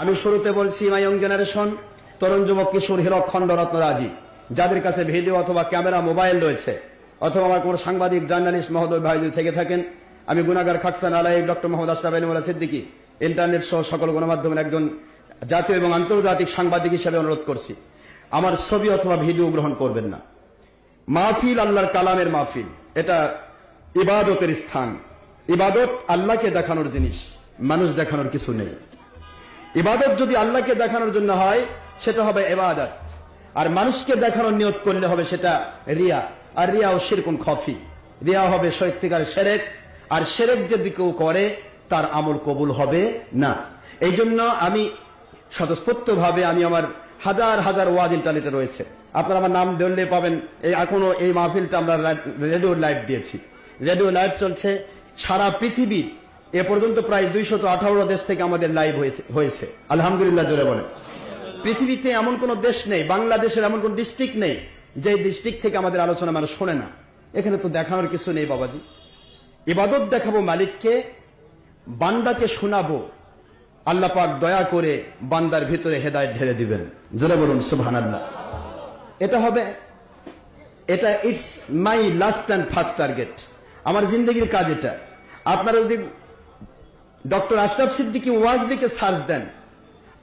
আমি শুরুতে বলছি মাই ইয়ং জেনারেশন, তরুণ যুবক কিশোর হীরক খণ্ড রত্নরাজি, যাদের কাছে ভিডিও অথবা ক্যামেরা মোবাইল রয়েছে, অথবা আমার কোন সাংবাদিক জার্নালিস্ট মহোদয় ভাই যদি থেকে থাকেন, আমি গুনাহগার খাকসান alike doctor Mohammad Ashraf Ali Molla Siddiqui internet সহ সকল গণমাধ্যমের একজন জাতীয় এবং আন্তর্জাতিক সাংবাদিক হিসেবে অনুরোধ করছি, আমার ছবি অথবা ভিডিও গ্রহণ করবেন না। মাহফিল আল্লাহর কালামের মাহফিল, এটা ইবাদতের স্থান। ইবাদত আল্লাহকে দেখানোর জিনিস, মানুষ দেখানোর কিছু নেই। ইবাদত যদি আল্লাহকে দেখানোর জন্য হয় সেটা হবে ইবাদত, আর মানুষকে দেখানোর নিয়ত করলে হবে সেটা রিয়া, আর রিয়া ও শিরকুন খফি। রিয়া হবে সত্যিকার শিরক, আর শিরক যদি কেউ করে তার আমল কবুল হবে না। এই জন্য আমি স্বতঃস্ফূর্তভাবে আমি আমার হাজার হাজার ওয়াজ ইন্টারনেটে রয়েছে, আপনারা আমার নাম ধরলে পাবেন। এখনো এই মাহফিলটা আমরা রেডিও লাইভ দিয়েছি, রেডিও লাইভ চলছে সারা পৃথিবী। এ পর্যন্ত প্রায় 218 দেশ থেকে আমাদের লাইভ হয়েছে, আলহামদুলিল্লাহ জোরে বলে। পৃথিবীতে এমন কোন দেশ নেই, বাংলাদেশের এমন কোন ডিস্ট্রিক্ট নেই যে ডিস্ট্রিক্ট থেকে আমাদের আলোচনা মানুষ শোনে না। এখানে তো দেখানোর কিছু নেই বাবাজি। ইবাদত দেখাবো মালিককে, বান্দাকে শোনাবো, আল্লাহ পাক দয়া করে বান্দার ভিতরে হেদায়েত ঢেলে দিবেন, জোরে বলুন সুবহানাল্লাহ। এটা হবে, এটা it's my last and first target, আমার জিন্দগির কাজ এটা। আপনারা যদি ডক্টর আশরাফ সিদ্দিকী ওয়াজ দিকে সার্চ দেন,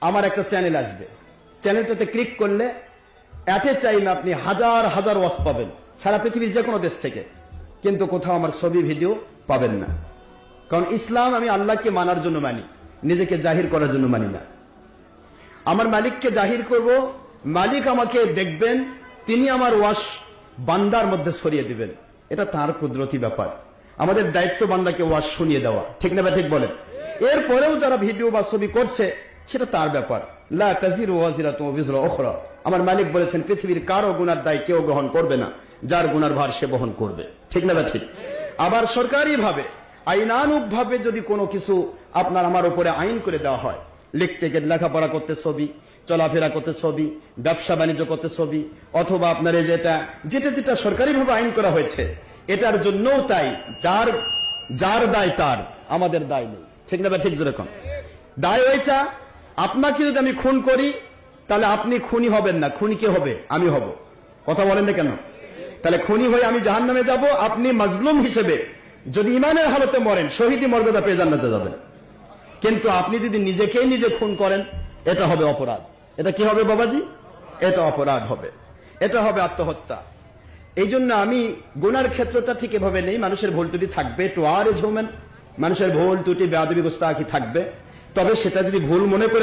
আমার একটা চ্যানেল আসবে, চ্যানেলটাতে ক্লিক করলে এট এ টাইম আপনি হাজার হাজার ওয়াজ পাবেন সারা পৃথিবীর যে কোনো দেশ থেকে, কিন্তু কোথাও আমার ছবি ভিডিও পাবেন না। কারণ ইসলাম আমি আল্লাহকে মানার জন্য মানি, নিজেকে জাহির করার জন্য মানি না। আমার মালিককে জাহির করব, মালিক আমাকে দেখবেন, তিনি আমার ওয়াজ বান্দার মধ্যে ছড়িয়ে দিবেন, এটা তার কুদরতি ব্যাপার। আমাদের দায়িত্ব বান্দাকে ওয়াজ শুনিয়ে দেওয়া, ঠিক না ঠিক বলেন। এরপরেও যারা ভিডিও বা ছবি করছে সেটা তার ব্যাপার। লা তাজিরু ওয়াজিরাতুন বিজরা উখরা, আমার মালিক বলেছেন পৃথিবীর কারো গুনার দায় কেউ গ্রহণ করবে না, যার গুনার ভার সে বহন করবে, ঠিক না ঠিক। আবার সরকারি ভাবে আইনানুগ ভাবে যদি কোনো কিছু আপনার আমার উপরে আইন করে দেওয়া হয়, লিখতে গেলে লেখাপড়া করতে ছবি, চলাফেরা করতে ছবি, ব্যবসা বাণিজ্য করতে ছবি, অথবা আপনার এই যেটা যেটা যেটা সরকারিভাবে আইন করা হয়েছে এটার জন্যও তাই, যার দায় তার, আমাদের দায় নেই, ঠিক না ঠিক যেরকম দায় ওইটা। আপনাকে যদি আমি খুন করি তাহলে আপনি খুনি হবেন না, খুনি কে হবে? আমি হব। কথা বলেন না কেন? তাহলে খুনি হয়ে আমি জাহান্নামে যাব, আপনি মাজলুম হিসেবে যদি ইমানের হালতে মরেন শহীদি মর্যাদা পেয়ে জান্নাতে যাবেন। কিন্তু আপনি যদি নিজেকেই নিজে খুন করেন এটা হবে অপরাধ। এটা কি হবে বাবাজি? এটা অপরাধ হবে, এটা হবে আত্মহত্যা। এই জন্য আমি গুনার ক্ষেত্রটা ঠিক এভাবে নেই, মানুষের ভুল ত্রুটি থাকবে, টু আর হিউম্যান, মানুষের ভুল ত্রুটি বেয়াদবি গোস্তাখি থাকবে, তবে সেটা যদি ভুল মনে করে